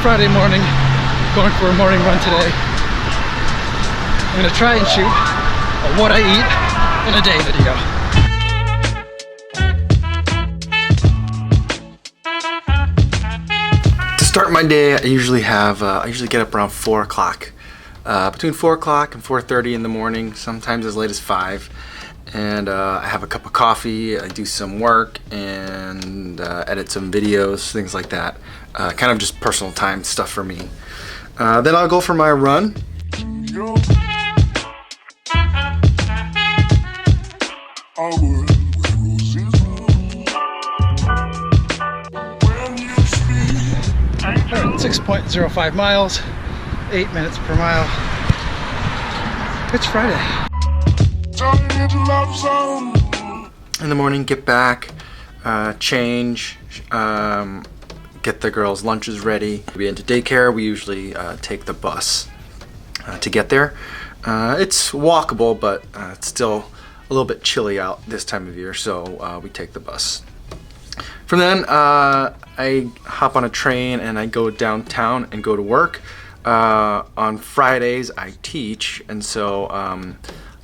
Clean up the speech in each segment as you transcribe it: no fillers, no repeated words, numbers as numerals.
Friday morning, going for a morning run today. I'm gonna try and shoot a what I eat in a day video. To start my day, I usually get up around 4 o'clock. Between 4 o'clock and 4:30 in the morning, sometimes as late as 5. And I have a cup of coffee, I do some work, and edit some videos, things like that. Kind of just personal time stuff for me. Then I'll go for my run. Alright, 6.05 miles, 8 minutes per mile. It's Friday. In the morning, get back, change, get the girls' lunches ready. We get into daycare. We usually take the bus to get there. It's walkable, but it's still a little bit chilly out this time of year, so we take the bus. From then, I hop on a train and I go downtown and go to work. On Fridays, I teach, and so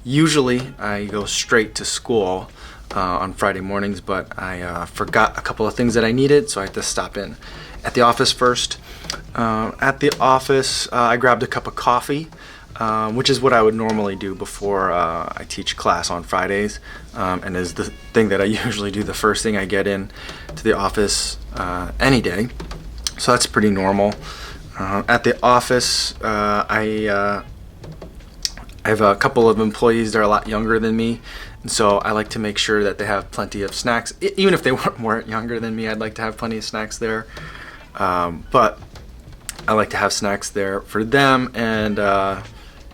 usually I go straight to school on Friday mornings, but I forgot a couple of things that I needed, so I had to stop in at the office first. At the office, I grabbed a cup of coffee, which is what I would normally do before I teach class on Fridays, and is the thing that I usually do the first thing I get in to the office any day. So that's pretty normal. At the office, I have a couple of employees that are a lot younger than me, and so I like to make sure that they have plenty of snacks. Even if they weren't younger than me, I'd like to have plenty of snacks there. But I like to have snacks there for them, and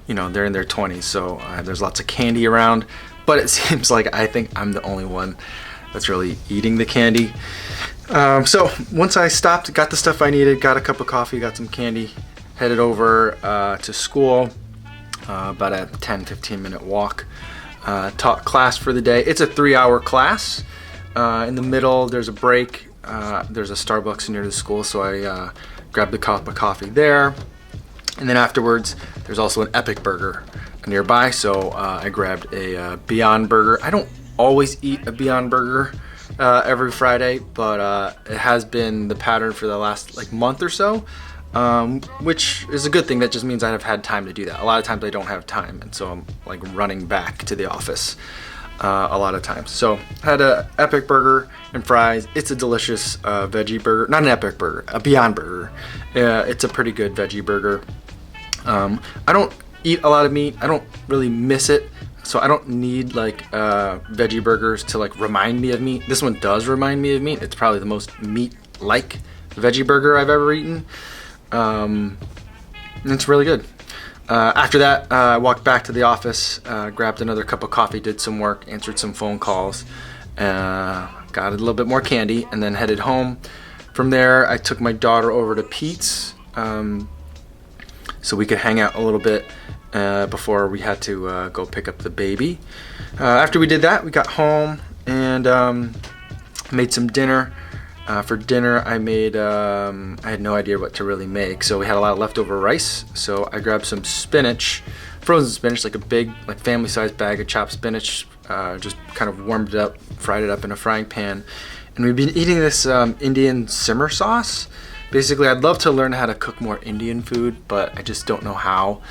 you know, they're in their 20s, so there's lots of candy around. But it seems like I think I'm the only one that's really eating the candy. So once I stopped, got the stuff I needed, got a cup of coffee, got some candy, headed over to school. About a 10-15 minute walk. Taught class for the day. It's a 3-hour class. In the middle there's a break. There's a Starbucks near the school, so I grabbed a cup of coffee there. And then afterwards there's also an Epic Burger nearby, so I grabbed a Beyond Burger. I don't always eat a Beyond Burger every Friday, but it has been the pattern for the last month or so. Which is a good thing. That just means I have had time to do that. A lot of times I don't have time, and so I'm running back to the office a lot of times. So I had a Epic Burger and fries. It's a delicious veggie burger. Not an Epic Burger, a Beyond Burger. It's a pretty good veggie burger. I don't eat a lot of meat. I don't really miss it, so I don't need veggie burgers to remind me of meat. This one does remind me of meat. It's probably the most meat-like veggie burger I've ever eaten. It's really good. After that, I walked back to the office, grabbed another cup of coffee, did some work, answered some phone calls, got a little bit more candy, and then headed home. From there, I took my daughter over to Pete's, so we could hang out a little bit before we had to go pick up the baby. After we did that, we got home and made some dinner. For dinner, I had no idea what to really make, so we had a lot of leftover rice. So I grabbed some spinach, frozen spinach, like a big, family-sized bag of chopped spinach. Just kind of warmed it up, fried it up in a frying pan, and we've been eating this Indian simmer sauce. Basically, I'd love to learn how to cook more Indian food, but I just don't know how.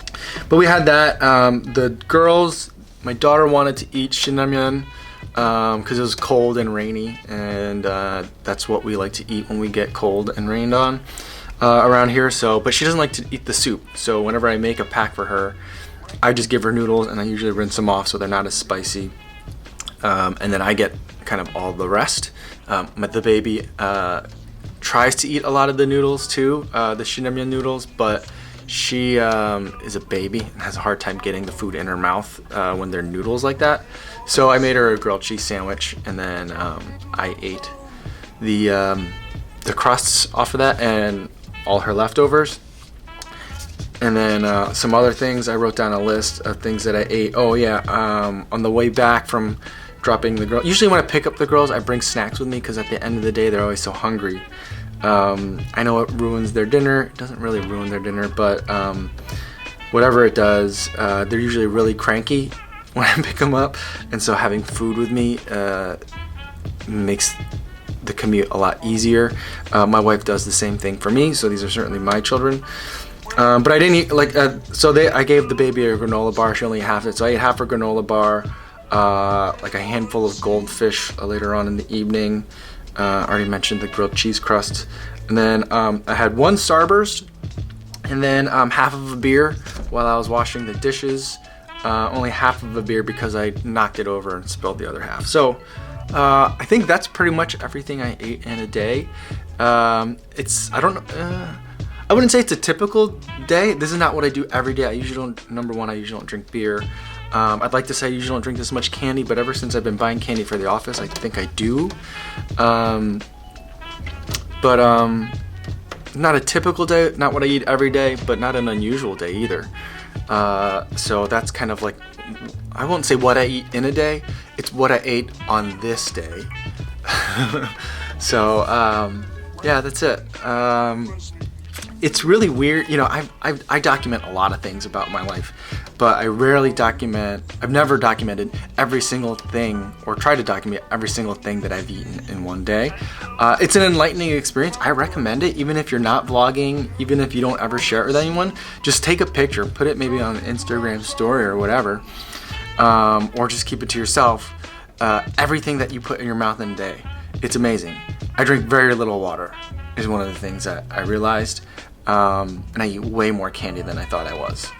But we had that. The girls, my daughter wanted to eat shinramyeon, because it was cold and rainy, and that's what we like to eat when we get cold and rained on around here. But she doesn't like to eat the soup, so whenever I make a pack for her, I just give her noodles, and I usually rinse them off so they're not as spicy, and then I get kind of all the rest. The baby tries to eat a lot of the noodles too, the shinramyeon noodles, but she is a baby and has a hard time getting the food in her mouth when they're noodles like that. So I made her a grilled cheese sandwich, and then I ate the crusts off of that and all her leftovers. And then some other things, I wrote down a list of things that I ate. Oh yeah, on the way back from dropping the girls. Usually when I pick up the girls, I bring snacks with me because at the end of the day, they're always so hungry. I know it ruins their dinner. It doesn't really ruin their dinner, but whatever it does, they're usually really cranky when I pick them up, and so having food with me makes the commute a lot easier. My wife does the same thing for me, so these are certainly my children. But I didn't eat, like, I gave the baby a granola bar. She only ate half it, so I ate half her granola bar, like a handful of goldfish later on in the evening. I already mentioned the grilled cheese crust. And then I had one Starburst, and then half of a beer while I was washing the dishes. Only half of a beer because I knocked it over and spilled the other half. So I think that's pretty much everything I ate in a day. I wouldn't say it's a typical day. This is not what I do every day. I usually don't drink beer. I'd like to say I usually don't drink this much candy, but ever since I've been buying candy for the office, I think I do. Not a typical day, not what I eat every day, but not an unusual day either. So that's kind of like, I won't say what I eat in a day, it's what I ate on this day. So, yeah, that's it. It's really weird, you know, I document a lot of things about my life, but I've never documented every single thing, or try to document every single thing that I've eaten in one day. It's an enlightening experience. I recommend it, even if you're not vlogging, even if you don't ever share it with anyone. Just take a picture, put it maybe on an Instagram story or whatever, or just keep it to yourself. Everything that you put in your mouth in a day, it's amazing. I drink very little water, is one of the things that I realized. And I eat way more candy than I thought I was.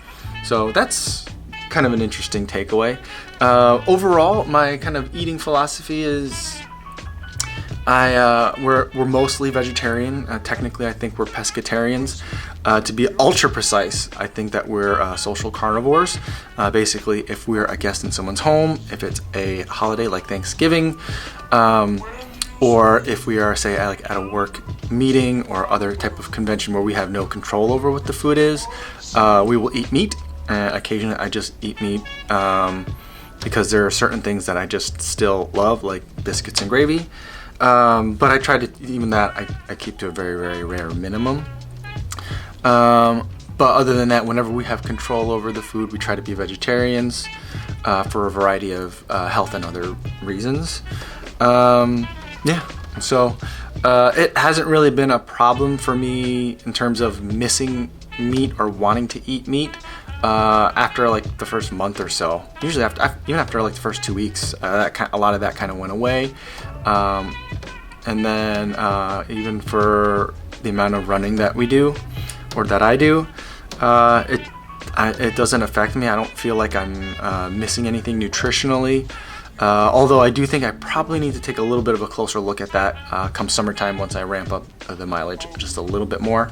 So that's kind of an interesting takeaway. Overall, my kind of eating philosophy is we're mostly vegetarian. Technically, I think we're pescatarians. To be ultra precise, I think that we're social carnivores. Basically, if we're a guest in someone's home, if it's a holiday like Thanksgiving, or if we are, say, like at a work meeting or other type of convention where we have no control over what the food is, we will eat meat. Occasionally I just eat meat because there are certain things that I just still love, like biscuits and gravy. But I try to, even that, I keep to a very, very rare minimum. But other than that, whenever we have control over the food, we try to be vegetarians for a variety of health and other reasons. Yeah, so it hasn't really been a problem for me in terms of missing meat or wanting to eat meat after like the first month or so. Usually even after like the first 2 weeks, a lot of that kind of went away. And then even for the amount of running that we do, or that I do, it doesn't affect me. I don't feel like I'm missing anything nutritionally. Although I do think I probably need to take a little bit of a closer look at that come summertime, once I ramp up the mileage just a little bit more.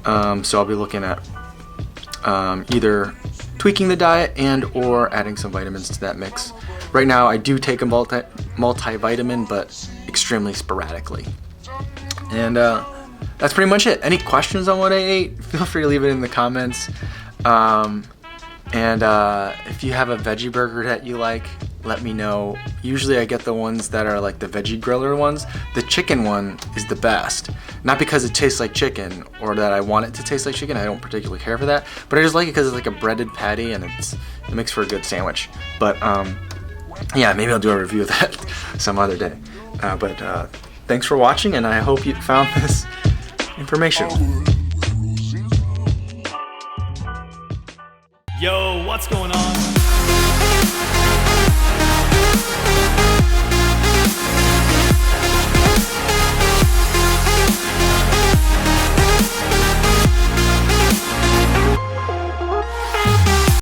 So I'll be looking at either tweaking the diet and or adding some vitamins to that mix. Right now I do take a multivitamin, but extremely sporadically. And that's pretty much it. Any questions on what I ate, feel free to leave it in the comments. And if you have a veggie burger that you like, let me know. Usually I get the ones that are like the veggie griller ones. The chicken one is the best. Not because it tastes like chicken or that I want it to taste like chicken. I don't particularly care for that. But I just like it because it's like a breaded patty and it makes for a good sandwich. But yeah, maybe I'll do a review of that some other day. But thanks for watching, and I hope you found this informational. Yo, what's going on?